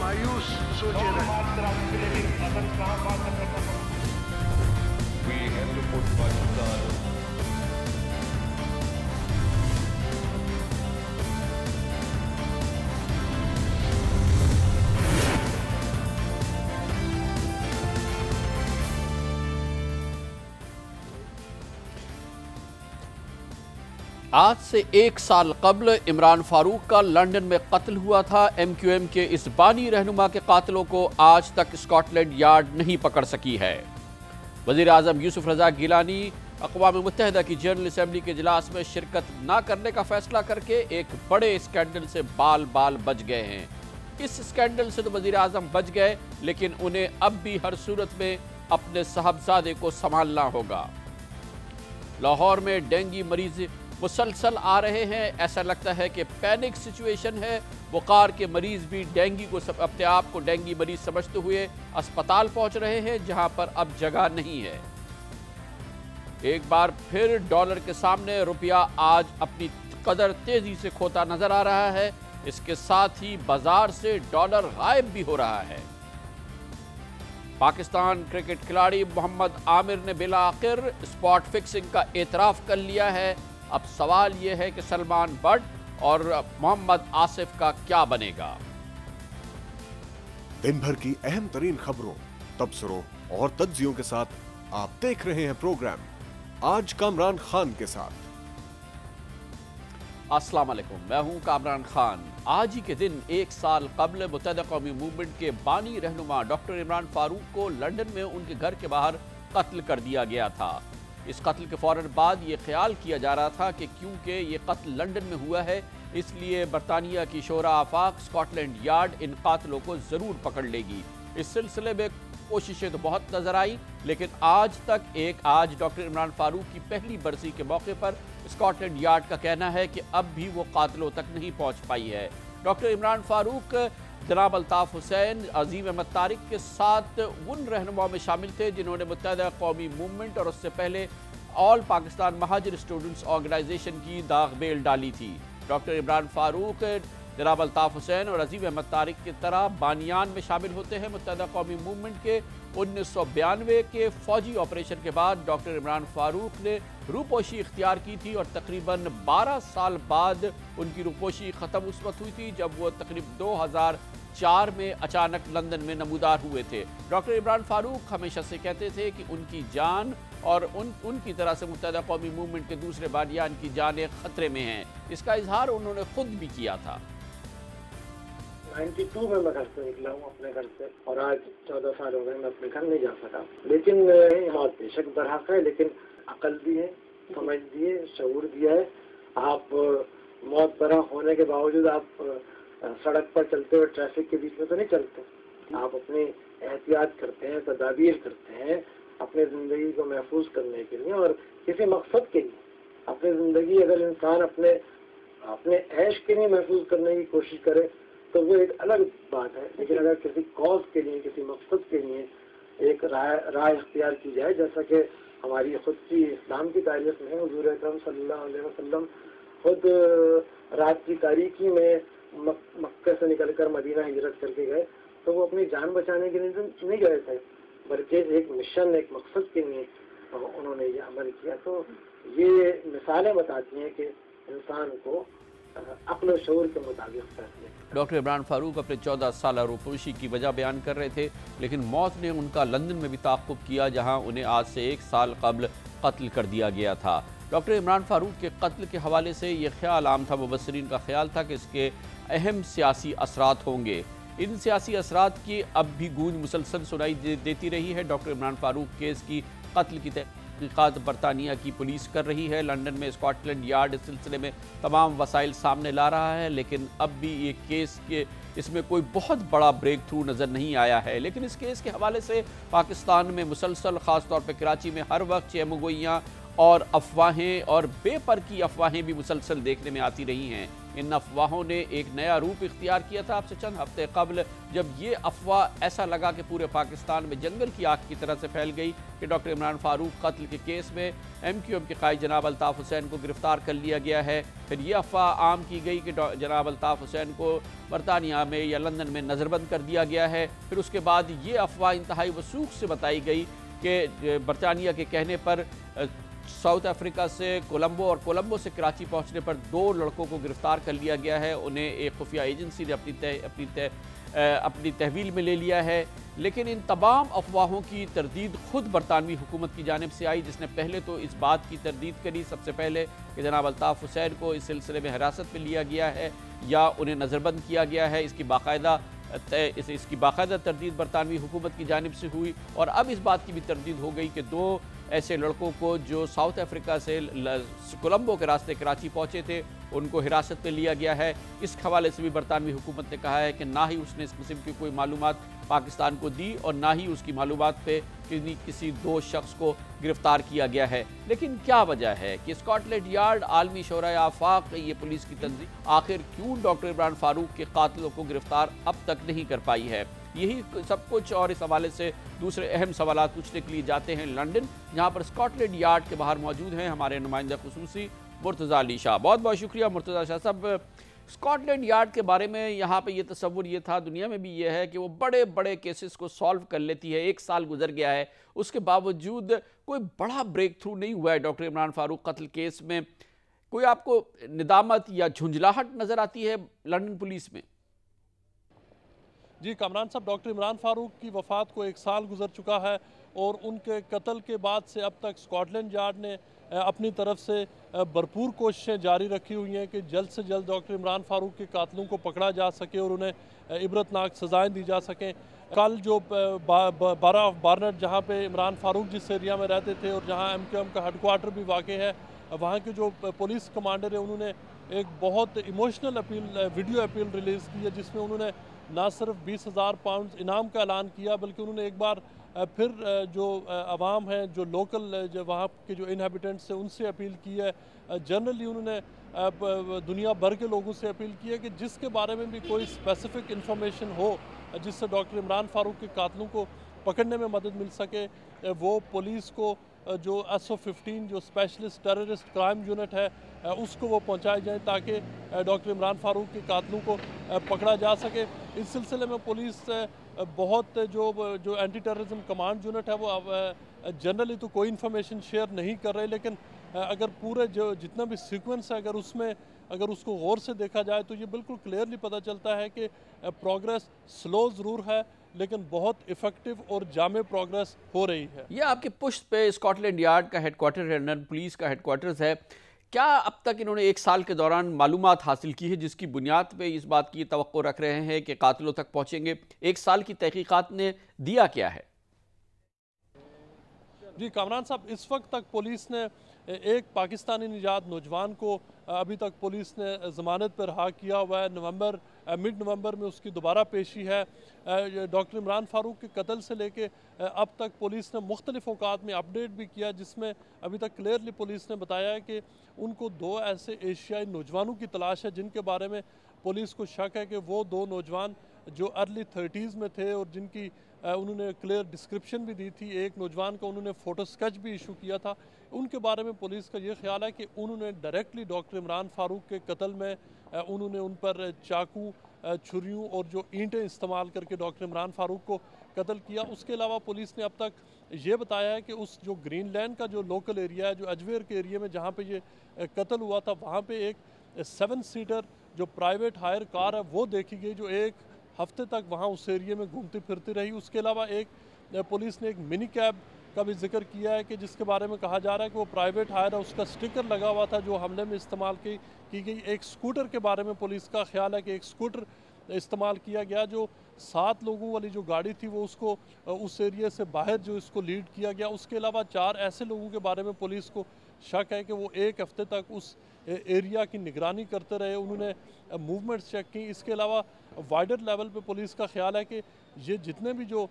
मायूस सोचे रहे। We have to put Pakistan. आज से एक साल कबल इमरान फारूक का लंदन में कत्ल हुआ था। MQM के इस बानी रहनुमा के कातिलों को आज तक स्कॉटलैंड यार्ड नहीं पकड़ सकी है। वज़ीर आज़म यूसुफ रज़ा गिलानी अक़वाम मुत्तहिदा की जनरल असम्बली के इजलास में शिरकत न करने का फैसला करके एक बड़े स्कैंडल से बाल बाल बच गए हैं। इस स्कैंडल से तो वज़ीर आज़म बच गए, लेकिन उन्हें अब भी हर सूरत में अपने साहबजादे को संभालना होगा। लाहौर में डेंगू मरीज मुसलसल आ रहे हैं। ऐसा लगता है कि पैनिक सिचुएशन है। बुखार के मरीज भी डेंगू को अपने आप को डेंगू मरीज समझते हुए अस्पताल पहुंच रहे हैं, जहां पर अब जगह नहीं है। एक बार फिर डॉलर के सामने रुपया आज अपनी कदर तेजी से खोता नजर आ रहा है। इसके साथ ही बाजार से डॉलर गायब भी हो रहा है। पाकिस्तान क्रिकेट खिलाड़ी मोहम्मद आमिर ने बिलाखिर स्पॉट फिक्सिंग का एतराफ़ कर लिया है। अब सवाल यह है कि सलमान बट और मोहम्मद आसिफ का क्या बनेगा। दिन भर की अहम तरीन खबरों, तबसरों और तज्जियों के साथ आप देख रहे हैं प्रोग्राम आज कामरान खान के साथ। अस्सलाम वालेकुम, मैं हूं कामरान खान। आज ही के दिन एक साल कबल मुत्तहिदा कौमी मूवमेंट के बानी रहनुमा डॉक्टर इमरान फारूक को लंदन में उनके घर के बाहर कत्ल कर दिया गया था। इस कत्ल के फ़ौरन बाद ये ख्याल किया जा रहा था कि क्योंकि ये कत्ल लंदन में हुआ है, इसलिए बरतानिया की शोरा आफाक स्कॉटलैंड यार्ड इन कातलों को ज़रूर पकड़ लेगी। इस सिलसिले में कोशिशें तो बहुत नज़र आई, लेकिन आज डॉक्टर इमरान फारूक की पहली बरसी के मौके पर स्कॉटलैंड यार्ड का कहना है कि अब भी वो कातलों तक नहीं पहुँच पाई है। डॉक्टर इमरान फारूक जनाब अल्ताफ़ हुसैन, अजीम अहमद तारिक के साथ उन रहनुमाओं में शामिल थे जिन्होंने मुत्तहिदा कौमी मूवमेंट और उससे पहले all Pakistan Muhajir students organisation की दागबेल डाली थी। डॉक्टर इमरान फारूक जनाब अल्ताफ़ हुसैन और अजीम अहमद तारिक की तरह बानियान में शामिल होते हैं। मुत्तहिदा कौमी मूवमेंट के 1992 के फौजी ऑपरेशन के बाद डॉक्टर इमरान फारूक ने रूपोशी इख्तियार की थी और तकरीबन 12 साल बाद उनकी रूपोशी ख़त्म उस वक्त हुई थी जब वो तकरीबन 2004 में अचानक लंदन में नमूदार हुए थे। डॉक्टर इमरान फारूक हमेशा से कहते थे कि उनकी जान और उनकी तरह से मुत्तहिदा कौमी मूवमेंट के दूसरे बानियान की जानें ख़तरे में हैं। इसका इजहार उन्होंने खुद भी किया था। 92 में मैं घर से निकला हूँ अपने घर से, और आज 14 साल हो गए मैं अपने घर नहीं जा सका। लेकिन मौत बेशक बरहक है, लेकिन अकल भी है, समझ भी है, शऊर भी है। आप मौत बरहक होने के बावजूद आप सड़क पर चलते हुए ट्रैफिक के बीच में तो नहीं चलते। आप अपनी एहतियात करते हैं, तदाबीर करते हैं अपने ज़िंदगी को महफूज करने के लिए और किसी मकसद के लिए। अपनी ज़िंदगी अगर इंसान अपने ऐश के लिए महफूज करने की कोशिश करे तो वो एक अलग बात है, लेकिन अगर किसी कॉज के लिए, किसी मकसद के लिए एक राह इख्तियार की जाए, जैसा कि हमारी खुद की इस्लाम की तारीख में हुजूर अकरम सल्लल्लाहु अलैहि वसल्लम खुद रात की तारीकी में मक्के से निकलकर मदीना हिजरत करके गए, तो वो अपनी जान बचाने के लिए नहीं गए थे, बल्कि एक मिशन, एक मकसद के लिए उन्होंने ये अमल किया। तो ये मिसालें बताती हैं कि इंसान को अक्ल और शऊर के मुताबिक फैसले। डॉक्टर इमरान फारूक अपने 14 साल रूपोशी की वजह बयान कर रहे थे, लेकिन मौत ने उनका लंदन में भी ताक़ुब किया, जहां उन्हें आज से एक साल कबल कत्ल कर दिया गया था। डॉक्टर इमरान फारूक के कत्ल के हवाले से ये ख्याल आम था, मुबस्सिरीन का ख्याल था कि इसके अहम सियासी असरात होंगे। इन सियासी असरात की अब भी गूंज मुसलसल सुनाई देती रही है। डॉक्टर इमरान फारूक केस की कत्ल की तहक़ीक़ात बरतानिया की पुलिस कर रही है। लंदन में स्कॉटलैंड यार्ड इस सिलसिले में तमाम वसाइल सामने ला रहा है, लेकिन अब भी ये केस के इसमें कोई बहुत बड़ा ब्रेक थ्रू नज़र नहीं आया है। लेकिन इस केस के हवाले से पाकिस्तान में मुसलसल ख़ास तौर पर कराची में हर वक्त चेमगोइयाँ और अफवाहें और बेपर की अफवाहें भी मुसलसल देखने में आती रही हैं। इन अफवाहों ने एक नया रूप इख्तियार किया था आपसे चंद हफ्ते कबल, जब ये अफवाह ऐसा लगा कि पूरे पाकिस्तान में जंगल की आग की तरह से फैल गई कि डॉक्टर इमरान फारूक कत्ल के केस में MQM के कायद जनाब अल्ताफ़ हुसैन को गिरफ्तार कर लिया गया है। फिर ये अफवाह आम की गई कि जनाब अल्ताफ़ हुसैन को बरतानिया में या लंदन में नज़रबंद कर दिया गया है। फिर उसके बाद ये अफवाह इंतहाई वसूख से बताई गई कि बरतानिया के कहने पर साउथ अफ्रीका से कोलंबो और कोलंबो से कराची पहुंचने पर 2 लड़कों को गिरफ्तार कर लिया गया है। उन्हें एक खुफिया एजेंसी ने अपनी तहवील में ले लिया है। लेकिन इन तमाम अफवाहों की तरदीद खुद बरतानवी हुकूमत की जानिब से आई, जिसने पहले तो इस बात की तरदीद करी सबसे पहले कि जनाब अल्ताफ़ हुसैन को इस सिलसिले में हिरासत में लिया गया है या उन्हें नज़रबंद किया गया है। इसकी बाकायदा तरदीद बरतानवी हुकूमत की जानिब से हुई। और अब इस बात की भी तरदीद हो गई कि 2 ऐसे लड़कों को जो साउथ अफ्रीका से कोलंबो के रास्ते कराची पहुंचे थे उनको हिरासत में लिया गया है। इस हवाले से भी बरतानवी हुकूमत ने कहा है कि ना ही उसने इस किस्म की कोई मालूमात पाकिस्तान को दी और ना ही उसकी मालूमात पे किसी 2 शख्स को गिरफ्तार किया गया है। लेकिन क्या वजह है कि स्कॉटलैंड यार्ड, आलमी शोराए आफाक, ये पुलिस की तंजीम आखिर क्यों डॉक्टर इमरान फारूक के कातिलों को गिरफ्तार अब तक नहीं कर पाई है? यही सब कुछ और इस हवाले से दूसरे अहम सवाल पूछने के लिए जाते हैं लंदन, जहां पर स्कॉटलैंड यार्ड के बाहर मौजूद हैं हमारे नुमाइंदा खुसूसी मुर्तज़ा अली शाह। बहुत बहुत शुक्रिया मुर्तज़ा शाह साहब। स्कॉटलैंड यार्ड के बारे में यहाँ पे ये तस्वुर ये था, दुनिया में भी ये है कि वो बड़े बड़े केसेस को सॉल्व कर लेती है। 1 साल गुजर गया है, उसके बावजूद कोई बड़ा ब्रेक थ्रू नहीं हुआ है डॉक्टर इमरान फारूक कत्ल केस में। कोई आपको निदामत या झुंझलाहट नज़र आती है लंदन पुलिस में? जी कामरान साहब, डॉक्टर इमरान फारूक की वफ़ात को 1 साल गुजर चुका है और उनके कत्ल के बाद से अब तक स्कॉटलैंड यार्ड ने अपनी तरफ से भरपूर कोशिशें जारी रखी हुई हैं कि जल्द से जल्द डॉक्टर इमरान फारूक के कातलों को पकड़ा जा सके और उन्हें इबरतनाक सज़ाएँ दी जा सकें। कल जो बारह बारनेट जहाँ पे इमरान फारूक जिस एरिया में रहते थे और जहाँ MQM का हेडक्वार्टर भी वाक़ है, वहाँ के जो पुलिस कमांडर है उन्होंने एक बहुत इमोशनल वीडियो अपील रिलीज़ की है, जिसमें उन्होंने ना सिर्फ 20,000 पाउंड इनाम का ऐलान किया बल्कि उन्होंने एक बार फिर जो आवाम है, जो लोकल जो वहाँ के जो इनहेबिटेंट्स हैं उनसे अपील की है। जनरली उन्होंने दुनिया भर के लोगों से अपील की है कि जिसके बारे में भी कोई स्पेसिफिक इंफॉर्मेशन हो जिससे डॉक्टर इमरान फारूक के कातलों को पकड़ने में मदद मिल सके, वो पुलिस को जो SO15 जो स्पेशलिस्ट टेररिस्ट क्राइम यूनिट है उसको वो पहुंचाए जाएं ताकि डॉक्टर इमरान फारूक के कातलों को पकड़ा जा सके। इस सिलसिले में पुलिस बहुत जो एंटी टेररिज्म कमांड यूनिट है वो जनरली तो कोई इन्फॉर्मेशन शेयर नहीं कर रहे, लेकिन अगर पूरे जो जितना भी सीक्वेंस है अगर उसको गौर से देखा जाए तो ये बिल्कुल क्लियरली पता चलता है कि प्रोग्रेस स्लो ज़रूर है लेकिन बहुत इफेक्टिव और जामे प्रोग्रेस हो रही है। ये आपके पुष्ट पे स्कॉटलैंड यार्ड का हेडक्वार्टर है, लंदन पुलिस का हेडक्वार्टर्स है। क्या अब तक इन्होंने 1 साल के दौरान मालूमात हासिल की है जिसकी बुनियाद पे इस बात की तवक्को रख रहे हैं कि कातिलों तक पहुंचेंगे? 1 साल की तहकीकात ने दिया क्या है? जी कामरान साहब, इस वक्त तक पुलिस ने एक पाकिस्तानी निजात नौजवान को अभी तक पुलिस ने ज़मानत पर रहा किया हुआ है। मिड नवंबर में उसकी दोबारा पेशी है। डॉक्टर इमरान फारूक के कत्ल से लेके अब तक पुलिस ने मुख्तलिफ औकात में अपडेट भी किया, जिसमें अभी तक क्लियरली पुलिस ने बताया है कि उनको 2 ऐसे एशियाई नौजवानों की तलाश है जिनके बारे में पुलिस को शक है कि वो 2 नौजवान जो अर्ली 30s में थे और जिनकी उन्होंने क्लियर डिस्क्रिप्शन भी दी थी। एक नौजवान का उन्होंने फ़ोटो स्केच भी इशू किया था। उनके बारे में पुलिस का ये ख्याल है कि उन्होंने डायरेक्टली डॉक्टर इमरान फारूक के कत्ल में उन्होंने उन पर चाकू, छुरियों और जो ईंटें इस्तेमाल करके डॉक्टर इमरान फारूक को कत्ल किया। उसके अलावा पुलिस ने अब तक ये बताया है कि उस जो ग्रीनलैंड का जो लोकल एरिया है, जो अजमेर के एरिया में जहाँ पे ये कत्ल हुआ था, वहाँ पे एक 7 सीटर जो प्राइवेट हायर कार है वो देखी गई, जो 1 हफ्ते तक वहाँ उस एरिया में घूमती फिरती रही। उसके अलावा पुलिस ने एक मिनी कैब का भी जिक्र किया है कि जिसके बारे में कहा जा रहा है कि वो प्राइवेट हायर है, उसका स्टिकर लगा हुआ था जो हमले में इस्तेमाल की गई। एक स्कूटर के बारे में पुलिस का ख्याल है कि एक स्कूटर इस्तेमाल किया गया, जो 7 लोगों वाली जो गाड़ी थी वो उसको उस एरिया से बाहर जो इसको लीड किया गया। उसके अलावा 4 ऐसे लोगों के बारे में पुलिस को शक है कि वो 1 हफ्ते तक उस एरिया की निगरानी करते रहे, उन्होंने मूवमेंट्स चेक की। इसके अलावा वाइडर लेवल पे पुलिस का ख्याल है कि ये जितने भी जो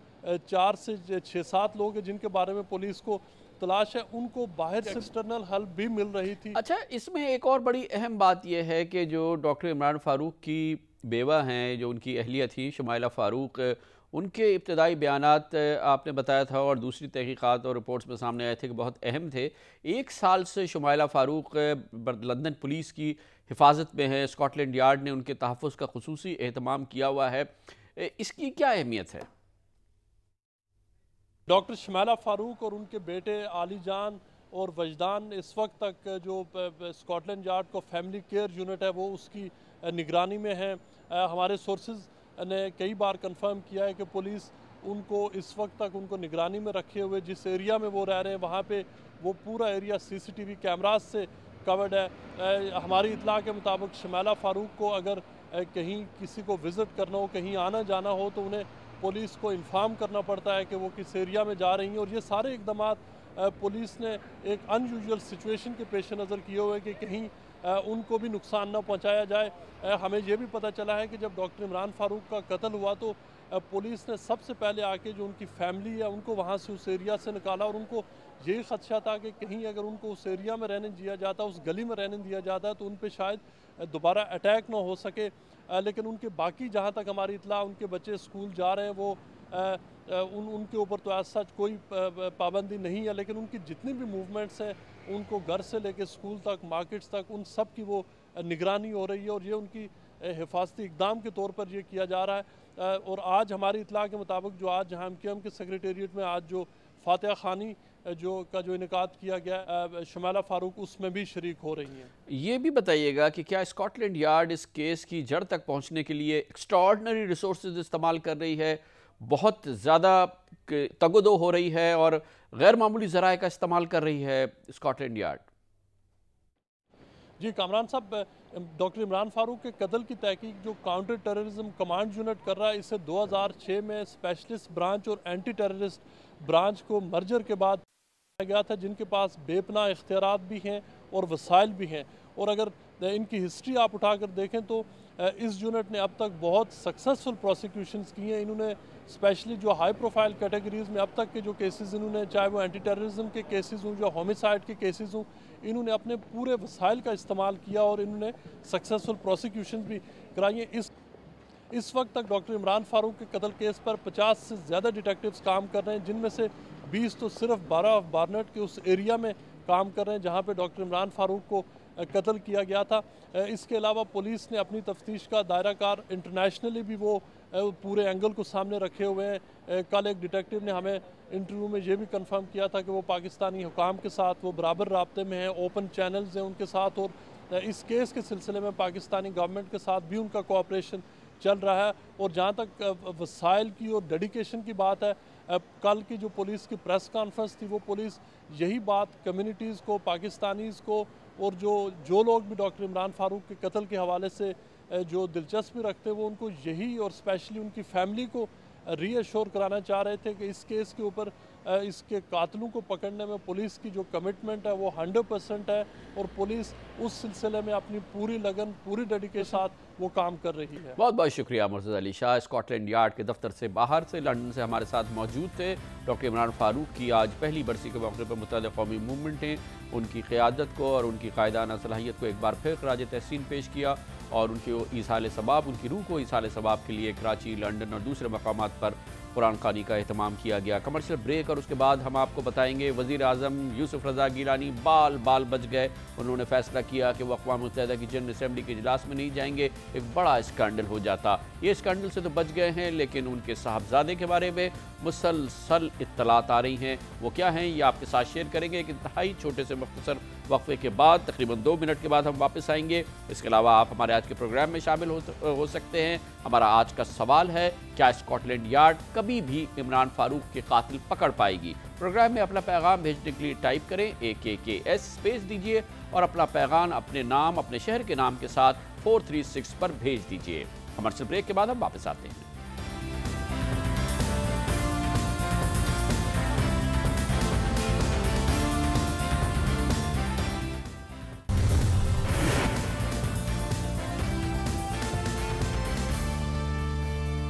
4 से 6-7 लोग हैं जिनके बारे में पुलिस को तलाश है, उनको बाहर से एक्सटर्नल हेल्प भी मिल रही थी। अच्छा, इसमें एक और बड़ी अहम बात यह है कि जो डॉक्टर इमरान फारूक की बेवा हैं, जो उनकी अहलिया थी शुमाइला फारूक, उनके इब्तदाई बयानात आपने बताया था और दूसरी तहकीकात और रिपोर्ट्स में सामने आए थे कि बहुत अहम थे। 1 साल से शुमाइला फारूक लंदन पुलिस की हिफाजत में है, स्कॉटलैंड यार्ड ने उनके तहफ़्फ़ुज़ का खुसूसी एहतमाम किया हुआ है, इसकी क्या अहमियत है? डॉक्टर शुमाइला फारूक और उनके बेटे आली जान और वजदान इस वक्त तक जो स्कॉटलैंड यार्ड को फैमिली केयर यूनिट है वो उसकी निगरानी में है। हमारे सोर्सेज ने कई बार कंफर्म किया है कि पुलिस उनको इस वक्त तक उनको निगरानी में रखे हुए, जिस एरिया में वो रह रहे हैं वहाँ पे वो पूरा एरिया CCTV कैमरास से कवर्ड है। हमारी इतला के मुताबिक शुमाइला फारूक को अगर कहीं किसी को विज़िट करना हो, कहीं आना जाना हो, तो उन्हें पुलिस को इन्फॉर्म करना पड़ता है कि वो किस एरिया में जा रही हैं। और ये सारे इकदाम पुलिस ने एक अनयूजुअल सिचुएशन के पेश नज़र किए हुए कि कहीं उनको भी नुकसान ना पहुंचाया जाए। हमें ये भी पता चला है कि जब डॉक्टर इमरान फारूक का कत्ल हुआ तो पुलिस ने सबसे पहले आके जो उनकी फैमिली है उनको वहाँ से उस एरिया से निकाला, और उनको यही खदशा था कि कहीं अगर उनको उस एरिया में रहने दिया जाता, उस गली में रहने दिया जाता है तो उन पर शायद दोबारा अटैक ना हो सके। लेकिन उनके बाकी जहाँ तक हमारी इतला, उनके बच्चे स्कूल जा रहे हैं, वो उनके ऊपर तो आज सच कोई पाबंदी नहीं है, लेकिन उनकी जितनी भी मूवमेंट्स हैं उनको घर से लेकर स्कूल तक, मार्केट्स तक, उन सब की वो निगरानी हो रही है और ये उनकी हिफाजती इकदाम के तौर पर ये किया जा रहा है। और आज हमारी इतला के मुताबिक जो आज MQM के सेक्रेटेरिएट में आज जो फातिहा खानी जो इनेकाद किया गया, शुमाइला फारूक उसमें भी शरीक हो रही हैं। ये भी बताइएगा कि क्या स्कॉटलैंड यार्ड इस केस की जड़ तक पहुंचने के लिए एक्स्ट्राऑर्डिनरी रिसोर्सेज इस्तेमाल कर रही है, बहुत ज़्यादा तगदो हो रही है और गैर मामूली ज़राए का इस्तेमाल कर रही है स्कॉटलैंड यार्ड? जी कामरान साहब, डॉक्टर इमरान फारूक के कत्ल की तहकीक जो काउंटर टेररिज्म कमांड यूनिट कर रहा है, इसे 2006 में स्पेशलिस्ट ब्रांच और एंटी टेररिस्ट ब्रांच को मर्जर के बाद गया था, जिनके पास बेपनाह इख्तियारात भी हैं और वसाइल भी हैं। और अगर इनकी हिस्ट्री आप उठाकर देखें तो इस यूनिट ने अब तक बहुत सक्सेसफुल प्रोसिक्यूशंस की हैं। इन्होंने स्पेशली जो हाई प्रोफाइल कैटेगरीज़ में अब तक के जो केसेस इन्होंने, चाहे वो एंटी टेररिज्म के केसेस हों, जो होमिसाइड के केसेस हों, इन्होंने अपने पूरे वसाइल का इस्तेमाल किया और इन्होंने सक्सेसफुल प्रोसिक्यूशन भी कराई हैं। इस वक्त तक डॉक्टर इमरान फारूक के कत्ल केस पर 50 से ज़्यादा डिटेक्टिव्स काम कर रहे हैं, जिनमें से 20 तो सिर्फ 12 ऑफ बार्नेट के उस एरिया में काम कर रहे हैं जहाँ पे डॉक्टर इमरान फारूक को कत्ल किया गया था। इसके अलावा पुलिस ने अपनी तफ्तीश का दायरा कार इंटरनेशनली भी वो पूरे एंगल को सामने रखे हुए हैं। कल एक डिटेक्टिव ने हमें इंटरव्यू में ये भी कंफर्म किया था कि वो पाकिस्तानी हुकाम के साथ वो बराबर राब्ते में हैं, ओपन चैनल्स हैं उनके साथ, और इस केस के सिलसिले में पाकिस्तानी गवर्नमेंट के साथ भी उनका कोऑपरेशन चल रहा है। और जहाँ तक वसाइल की और डेडिकेशन की बात है, कल की जो पुलिस की प्रेस कॉन्फ्रेंस थी वो पुलिस यही बात कम्युनिटीज़ को, पाकिस्तानीज़ को और जो लोग भी डॉक्टर इमरान फारूक के कत्ल के हवाले से जो दिलचस्पी रखते वो उनको यही और स्पेशली उनकी फैमिली को रीअश्योर कराना चाह रहे थे कि इस केस के ऊपर इसके कातलों को पकड़ने में पुलिस की जो कमिटमेंट है वो 100% है और पुलिस उस सिलसिले में अपनी पूरी लगन, पूरी डेडिकेशन के साथ वो काम कर रही है। बहुत बहुत शुक्रिया मुर्तज़ा अली शाह, स्कॉटलैंड यार्ड के दफ्तर से बाहर से लंदन से हमारे साथ मौजूद थे। डॉक्टर इमरान फारूक की आज पहली बरसी के मौके पर मुत्तहदा कौमी मूवमेंट ने उनकी क़यादत को और उनकी कायदाना सलाहियत को एक बार फिर खराज तहसीन पेश किया और उनके ईसाले सबाब, उनकी रूह को ईसाले सबाब के लिए कराची, लंदन और दूसरे मकामात पर कुरान खानी का एहतमाम किया गया। कमर्शियल ब्रेक और उसके बाद हम आपको बताएंगे वज़ीर आज़म यूसुफ रज़ा गिलानी बाल बच गए। उन्होंने फैसला किया कि वो अक़वाम मुत्तहिदा की जनरल असम्बली के इजलास में नहीं जाएंगे, एक बड़ा स्कैंडल हो जाता। ये स्कैंडल से तो बच गए हैं, लेकिन उनके साहबजादे के बारे में मुसलसल इत्तलात आ रही हैं। वो क्या हैं ये आपके साथ शेयर करेंगे एक इंतहाई छोटे से मुख्तसर वक्फे के बाद। तकरीबन 2 मिनट के बाद हम वापस आएंगे। इसके अलावा आप हमारे आज के प्रोग्राम में शामिल हो सकते हैं। हमारा आज का सवाल है, क्या स्कॉटलैंड यार्ड कभी भी इमरान फारूक के कातिल पकड़ पाएगी? प्रोग्राम में अपना पैगाम भेजने के लिए टाइप करें AKKS स्पेस दीजिए और अपना पैगाम अपने नाम, अपने शहर के नाम के साथ 436 पर भेज दीजिए। कमर्शियल ब्रेक के बाद हम वापस आते हैं।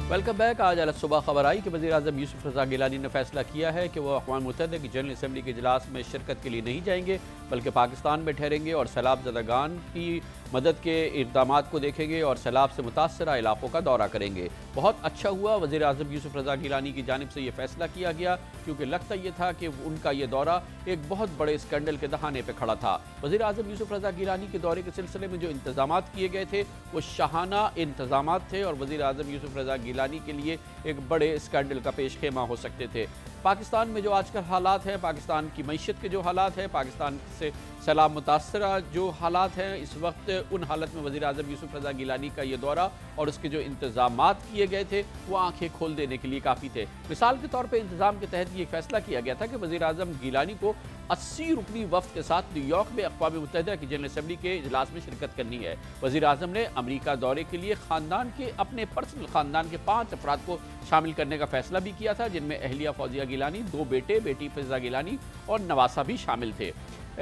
Welcome back. आज अल सुबह खबर आई कि वज़ीर-ए-आज़म यूसुफ रज़ा गिलानी ने फैसला किया है कि वो अक़वाम मुत्तहिदा की जनरल असम्बली के इजलास में शिरकत के लिए नहीं जाएंगे, बल्कि पाकिस्तान में ठहरेंगे और सैलाब ज़दागान की मदद के इक़दाम को देखेंगे और सैलाब से मुतासरा इलाकों का दौरा करेंगे। बहुत अच्छा हुआ वज़ीर-ए-आज़म यूसुफ रज़ा गिलानी की जानिब से ये फैसला किया गया, क्योंकि लगता ये था कि उनका ये दौरा एक बहुत बड़े स्कैंडल के दहाने पर खड़ा था। वज़ीर-ए-आज़म यूसुफ रज़ा गिलानी के दौरे के सिलसिले में जो इंतज़ाम किए गए थे वो शाहाना इंतज़ाम थे और वज़ीर-ए-आज़म यूसुफ रज़ा गिलानी के लिए एक बड़े स्कैंडल का पेश खेमा हो सकते थे। पाकिस्तान में जो आजकल हालात हैं, पाकिस्तान की मईशत के जो हालात हैं, पाकिस्तान से सैलाब मुतासरा जो हालात हैं, इस वक्त उन हालत में वज़ीर-ए-आज़म यूसुफ रज़ा गिलानी का ये दौरा और उसके जो इंतज़ामात किए गए थे वो आंखें खोल देने के लिए काफ़ी थे। मिसाल के तौर पर इंतज़ाम के तहत ये फैसला किया गया था कि वज़ीर-ए-आज़म गिलानी को 80 रुकनी वफ़द के साथ न्यूयॉर्क में अक़वाम मुत्तहिदा की जनरल असम्बली के इजलास में शिरकत करनी है। वज़ीर-ए-आज़म ने अमरीका दौरे के लिए ख़ानदान के अपने पर्सनल ख़ानदान के 5 अफराद को शामिल करने का फैसला भी किया था, जिनमें अहलिया फौजिया गिलानी, 2 बेटे, बेटी फ़िज़ा गिलानी और नवासा भी शामिल थे।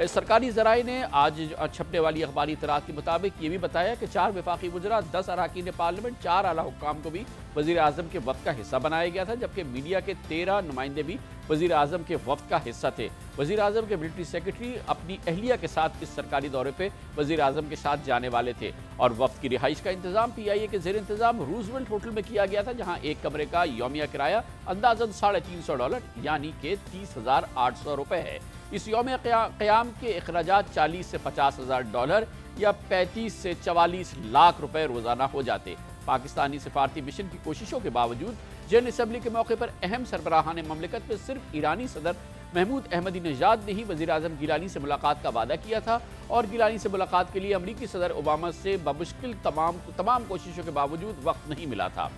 सरकारी ज़राए ने आज छपने वाली अखबारी इतरात के मुताबिक ये भी बताया कि 4 वफाकी वज़रा, 10 अरकान पार्लियामेंट, 4 आला हुक्काम को भी वज़ीर-ए-आज़म के वफ़द का हिस्सा बनाया गया था, जबकि मीडिया के 13 नुमाइंदे भी वज़ीर-ए-आज़म के वफ़द का हिस्सा थे। वज़ीर-ए-आज़म के मिलिट्री सेक्रेटरी अपनी अहलिया के साथ इस सरकारी दौरे पर वज़ीर-ए-आज़म के साथ जाने वाले थे और वफ़द की रिहाइश का इंतज़ाम PIA के ज़ेर इंतज़ाम रूज़वेल्ट होटल में किया गया था, जहाँ एक कमरे का यौमिया किराया अंदाज़न $350 यानी कि 30,800 रुपये है। इस यौम क़याम के अखराजात 40 से $50,000 या 35 से 44 लाख रुपए रोज़ाना हो जाते। पाकिस्तानी सिफारती मिशन की कोशिशों के बावजूद जनरल असम्बली के मौके पर अहम सरबराहान ममलिकत में सिर्फ ईरानी सदर महमूद अहमदीनेजाद ने ही वज़ीर-ए-आज़म गिलानी से मुलाकात का वादा किया था और गिलानी से मुलाकात के लिए अमरीकी सदर ओबामा से बमुश्किल तमाम कोशिशों के बावजूद वक्त नहीं मिला था।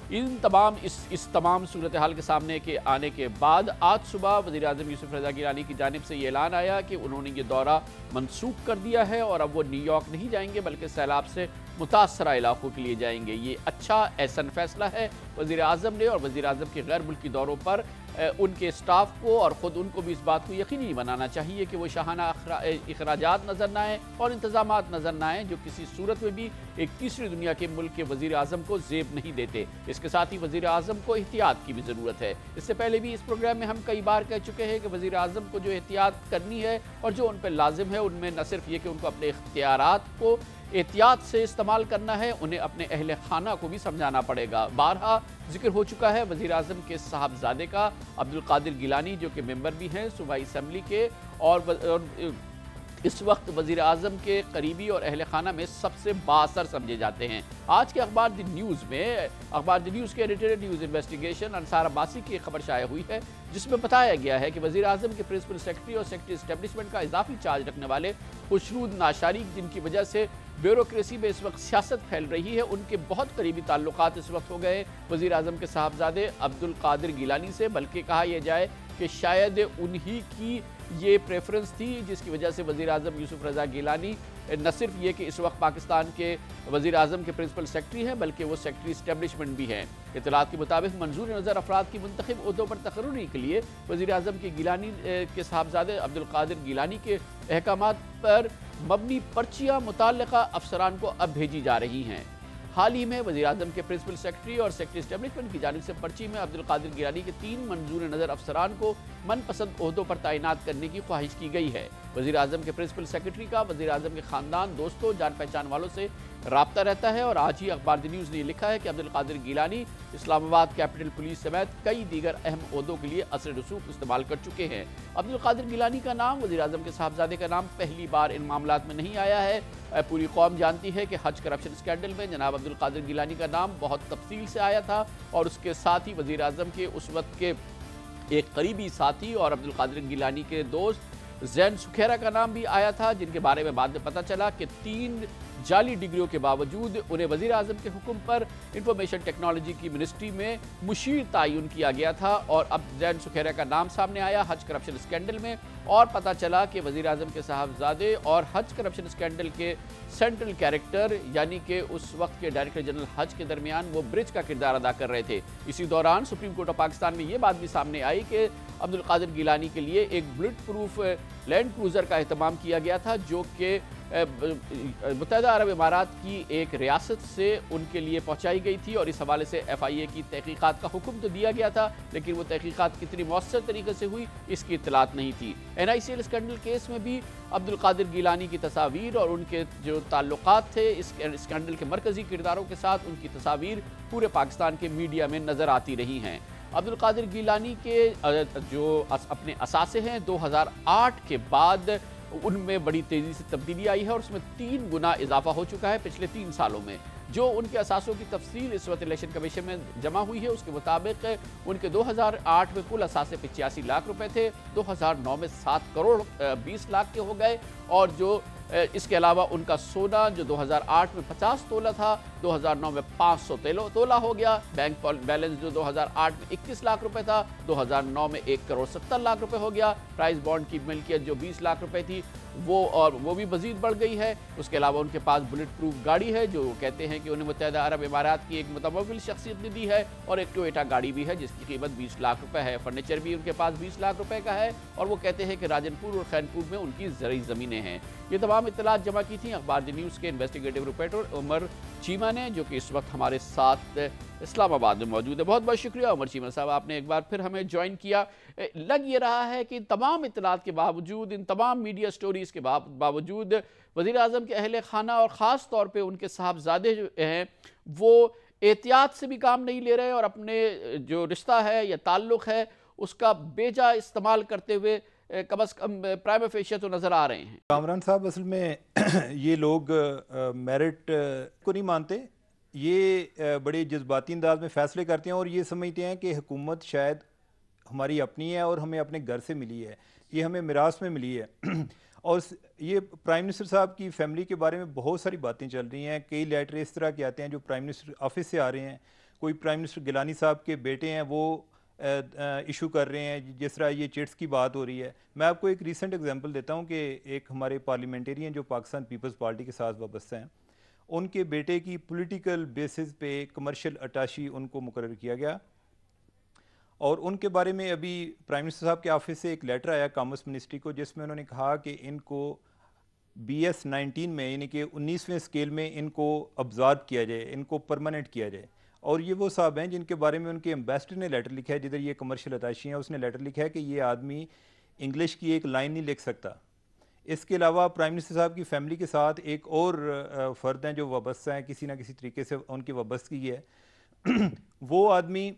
इस तमाम सूरत हाल के सामने के आने के बाद आज सुबह वज़ीर-ए-आज़म यूसुफ रज़ा गिलानी की जानिब से ये ऐलान आया कि उन्होंने ये दौरा मनसूख कर दिया है और अब वो न्यूयॉर्क नहीं जाएंगे, बल्कि सैलाब से मुतासरा इलाकों के लिए जाएंगे। ये अच्छा एहसन फैसला है वज़ीर-ए-आज़म ने और वज़ीर-ए-आज़म के गैर मुल्की दौरों पर उनके स्टाफ को और ख़ुद उनको भी इस बात को यकीनी बनाना चाहिए कि वो शाहाना अखराजात नज़र न आएँ और इंतज़ामात नज़र न आएँ जो किसी सूरत में भी एक तीसरी दुनिया के मुल्क के वज़ीर-ए-आज़म को ज़ेब नहीं देते। इसके साथ ही वज़ीर-ए-आज़म को एहतियात की भी ज़रूरत है। इससे पहले भी इस प्रोग्राम में हम कई बार कह चुके हैं कि वज़ीर-ए-आज़म को जो एहतियात करनी है और जो उन पर लाजिम है, उनमें न सिर्फ ये कि उनको अपने इख्तियारात को एहतियात से इस्तेमाल करना है, उन्हें अपने अहले खाना को भी समझाना पड़ेगा। बारहा जिक्र हो चुका है वज़ीर-ए-आज़म के साहबजादे का अब्दुल कादिर गिलानी, जो कि मेंबर भी हैं सूबाई असम्बली के और इस वक्त वज़ीर-ए-आज़म के करीबी और अहले खाना में सबसे बाअसर समझे जाते हैं। आज के अखबार द न्यूज़ में अखबार द न्यूज़ के editor news investigation Ansar Abbasi की खबर शाया हुई है, जिसमें बताया गया है कि वज़ीर-ए-आज़म के प्रिंसिपल सेक्रेटरी और सेक्रेटरी इस्टेब्लिशमेंट का इजाफी चार्ज रखने वाले खुशरूद नाशारी, जिनकी वजह से ब्यूरोक्रेसी में इस वक्त सियासत फैल रही है, उनके बहुत करीबी ताल्लुकात इस वक्त हो गए वज़ीर-ए-आज़म के साहबजादे अब्दुल कादिर गिलानी से, बल्कि कहा यह जाए कि शायद उन्हीं की ये प्रेफरेंस थी जिसकी वजह से वज़ीर-ए-आज़म यूसुफ रज़ा गिलानी न सिर्फ ये कि इस वक्त पाकिस्तान के वज़ीर-ए-आज़म के प्रिंसिपल सेक्रेटरी हैं, बल्कि वो सेक्रेटरी इस्टेब्लिशमेंट भी हैं। इत्तलात के मुताबिक मंजूर नज़र अफराद की मुंतखब ओहदों पर तकर्रुरी के लिए वज़ीर-ए-आज़म के गिलानी के साहबजादे अब्दुल कादिर गिलानी के अहकामात पर मबनी पर्चियाँ मुतल्लिक़ा अफसरान को अब भेजी जा रही हैं। हाल ही में वज़ीर-ए-आज़म के प्रिंसिपल सेक्रेटरी और सेक्रेटरी इस्टेब्लिशमेंट की जानिब से पर्ची में अब्दुल कादिर गिलानी के 3 मंजूर नज़र अफसरान को मनपसंद ओहदों पर तैनात करने की ख्वाहिश की गई है। वज़ीर-ए-आज़म के प्रिंसिपल सेक्रेटरी का वज़ीर-ए-आज़म के ख़ानदान, दोस्तों, जान पहचान वालों से राब्ता रहता है और आज ही अखबार द न्यूज़ ने लिखा है कि अब्दुल कादिर गिलानी इस्लामाबाद कैपिटल पुलिस समेत कई दीगर अहम ओहदों के लिए असर रसूख इस्तेमाल कर चुके हैं। अब्दुल कादिर गिलानी का नाम, वज़ीर-ए-आज़म के साहबजादे का नाम पहली बार इन मामलात में नहीं आया है। पूरी कौम जानती है कि हज करप्शन स्कैंडल में जनाब अब्दुल कादिर गिलानी का नाम बहुत तफसील से आया था और उसके साथ ही वज़ीर-ए-आज़म के उस वक्त के एक करीबी साथी और अब्दुल कादिर गिलानी के दोस्त जैन सुखेरा का नाम भी आया था, जिनके बारे में बाद में पता चला कि 3 जाली डिग्रियों के बावजूद उन्हें वज़ीर-ए-आज़म के हुक्म पर इंफॉर्मेशन टेक्नोलॉजी की मिनिस्ट्री में मुशीर तयन किया गया था और अब जैन सुखेरा का नाम सामने आया हज करप्शन स्कैंडल में और पता चला कि वज़ीर-ए-आज़म के साहबजादे और हज करप्शन स्कैंडल के सेंट्रल कैरेक्टर यानी कि उस वक्त के डायरेक्टर जनरल हज के दरमियान वो ब्रिज का किरदार अदा कर रहे थे। इसी दौरान सुप्रीम कोर्ट ऑफ पाकिस्तान में ये बात भी सामने आई कि अब्दुल कादिर गिलानी के लिए एक बुलेट प्रूफ लैंड क्रूज़र का एहतमाम किया गया था, जो कि मुत्तहिदा अरब इमारात की एक रियासत से उनके लिए पहुंचाई गई थी और इस हवाले से FIA की तहकीकात का हुक्म तो दिया गया था, लेकिन वो तहकीकात कितनी मौसर तरीके से हुई इसकी इत्तलात नहीं थी। NICL स्कैंडल केस में भी अब्दुल कादिर गिलानी की तस्वीर और उनके जो ताल्लुकात थे इस स्कैंडल के मरकजी किरदारों के साथ, उनकी तस्वीर पूरे पाकिस्तान के मीडिया में नज़र आती रही हैं। अब्दुल कादिर गिलानी के जो अपने असासे हैं 2008 के बाद उनमें बड़ी तेज़ी से तब्दीली आई है और उसमें 3 गुना इजाफा हो चुका है पिछले 3 सालों में। जो उनके असासों की तफसील इस वक्त इलेक्शन कमीशन में जमा हुई है उसके मुताबिक उनके 2008 में कुल असासे 85 लाख रुपए थे, 2009 में 7 करोड़ 20 लाख के हो गए और जो इसके अलावा उनका सोना जो 2008 में 50 तोला था 2009 में 500 तोला हो गया। बैंक बैलेंस जो 2008 में 21 लाख रुपए था 2009 में 1 करोड़ 70 लाख रुपए हो गया। प्राइस बॉन्ड की मिल्कियत जो 20 लाख रुपए थी वो भी मजीद बढ़ गई है। उसके अलावा उनके पास बुलेट प्रूफ गाड़ी है जो कहते हैं कि उन्हें मुत्तहिदा अरब इमारात की एक मुतमव्विल शख्सियत ने दी है, और एक टोयोटा गाड़ी भी है जिसकी कीमत 20 लाख रुपए है। फर्नीचर भी उनके पास 20 लाख रुपए का है और वो कहते हैं कि राजनपुर और खैनपुर में उनकी ज़रूरी ज़मीनें हैं। ये तमाम इत्तलात जमा की थी अखबार द न्यूज़ के इन्वेस्टिगेटिव रिपोर्टर उमर चीमा ने, जो कि इस वक्त हमारे साथ इस्लामाबाद में मौजूद है। बहुत बहुत शुक्रिया उमर चीमा साहब, आपने एक बार फिर हमें ज्वाइन किया। लग ये रहा है कि तमाम इत्तलात के बावजूद, इन तमाम मीडिया स्टोरीज़ के बावजूद वज़ीर आज़म के अहले खाना और ख़ास तौर पे उनके साहबजादे जो हैं वो एहतियात से भी काम नहीं ले रहे और अपने जो रिश्ता है या ताल्लुक़ है उसका बेजा इस्तेमाल करते हुए कम अज़ कम प्राइम फेशिया तो नज़र आ रहे हैं। कामरान साहब, असल में ये लोग मेरिट को नहीं मानते, ये बड़े जज्बाती अंदाज में फ़ैसले करते हैं और ये समझते हैं कि हुकूमत शायद हमारी अपनी है और हमें अपने घर से मिली है, ये हमें मिरास में मिली है। और ये प्राइम मिनिस्टर साहब की फ़ैमिली के बारे में बहुत सारी बातें चल रही हैं, कई लेटर इस तरह के आते हैं जो प्राइम मिनिस्टर ऑफिस से आ रहे हैं। कोई प्राइम मिनिस्टर गिलानी साहब के बेटे हैं वो इशू कर रहे हैं, जिस तरह ये चिट्स की बात हो रही है। मैं आपको एक रीसेंट एग्जांपल देता हूं कि एक हमारे पार्लियामेंटेरियन जो पाकिस्तान पीपल्स पार्टी के साथ वाबस्ता हैं, उनके बेटे की पॉलिटिकल बेसिस पे कमर्शियल अटाशी उनको मुकर्रर किया गया और उनके बारे में अभी प्राइम मिनिस्टर साहब के ऑफिस से एक लेटर आया कॉमर्स मिनिस्ट्री को, जिसमें उन्होंने कहा कि इनको BS 19 में यानी कि 19वें स्केल में इनको ऑब्जर्व किया जाए, इनको परमानेंट किया जाए। और ये वो साहब हैं जिनके बारे में उनके एम्बेसडर ने लेटर लिखा है, जिधर ये कमर्शियल अटाशी हैं, उसने लेटर लिखा है कि ये आदमी इंग्लिश की एक लाइन नहीं लिख सकता। इसके अलावा प्राइम मिनिस्टर साहब की फ़ैमिली के साथ एक और फ़र्द हैं जो वाबस्ता हैं, किसी ना किसी तरीके से उनकी वाबस्तगी है। वो आदमी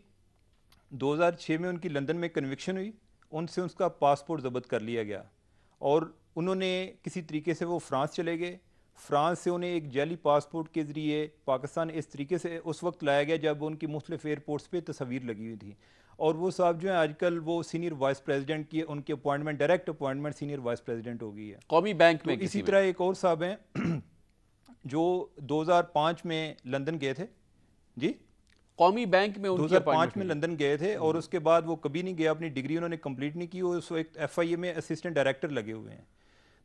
2006 में उनकी लंदन में कन्विक्शन हुई, उनसे उसका पासपोर्ट ज़ब्त कर लिया गया और उन्होंने किसी तरीके से वो फ्रांस चले गए। फ्रांस से उन्हें एक जाली पासपोर्ट के ज़रिए पाकिस्तान इस तरीके से उस वक्त लाया गया जब उनकी मुख्तलिफ एयरपोर्ट्स पे तस्वीर लगी हुई थी। और वो साहब जो हैं आजकल वो सीनियर वाइस प्रेसिडेंट की उनकी appointment, direct appointment senior vice president हो गई है कौमी बैंक में। तो इसी तरह एक और साहब हैं जो 2005 में लंदन गए थे, जी कौमी बैंक में 2005 में लंदन गए थे और उसके बाद वो कभी नहीं गया, अपनी डिग्री उन्होंने कंप्लीट नहीं की, वो एक FIA में असिस्टेंट डायरेक्टर लगे हुए हैं।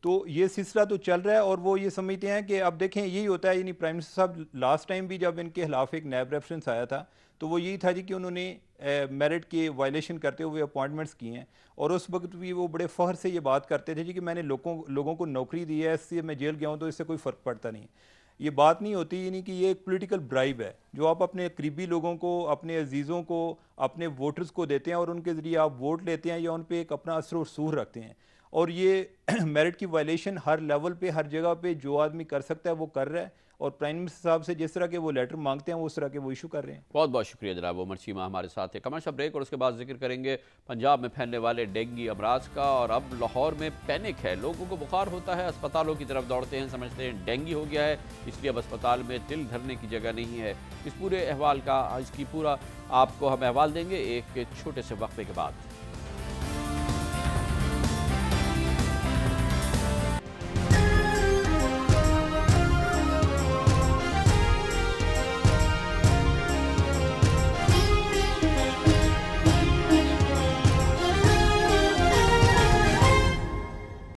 तो ये सिलसिला तो चल रहा है और वो ये समझते हैं कि अब देखें यही होता है। यानी प्राइम मिनिस्टर साहब लास्ट टाइम भी जब इनके खिलाफ एक नैब रेफरेंस आया था तो वो यही था जी कि उन्होंने मेरिट के वायलेशन करते हुए अपॉइंटमेंट्स किए हैं और उस वक्त भी वो बड़े फ़ख्र से ये बात करते थे जी कि मैंने लोगों को नौकरी दी है, इससे मैं जेल गया हूँ तो इससे कोई फ़र्क पड़ता नहीं। ये बात नहीं होती, यानी कि ये एक पॉलिटिकल ब्राइब है जो आप अपने करीबी लोगों को, अपने अजीज़ों को, अपने वोटर्स को देते हैं और उनके ज़रिए आप वोट लेते हैं या उन पर एक अपना असर और सूर रखते हैं। और ये मेरिट की वायलेशन हर लेवल पे, हर जगह पे जो आदमी कर सकता है वो कर रहा है और प्राइम मिनिस्टर साहब से जिस तरह के वो लेटर मांगते हैं वो उस तरह के वो इशू कर रहे हैं। बहुत बहुत शुक्रिया जनाब उमर चीमा हमारे साथ है। कमर्शियल ब्रेक और उसके बाद जिक्र करेंगे पंजाब में फैलने वाले डेंगू अमराज का। और अब लाहौर में पैनिक है, लोगों को बुखार होता है, अस्पतालों की तरफ दौड़ते हैं, समझते हैं डेंगू हो गया है, इसलिए अब अस्पताल में दिल धरने की जगह नहीं है। इस पूरे अहवाल का, इसकी पूरा आपको हम अहवाल देंगे एक छोटे से वक्फे के बाद।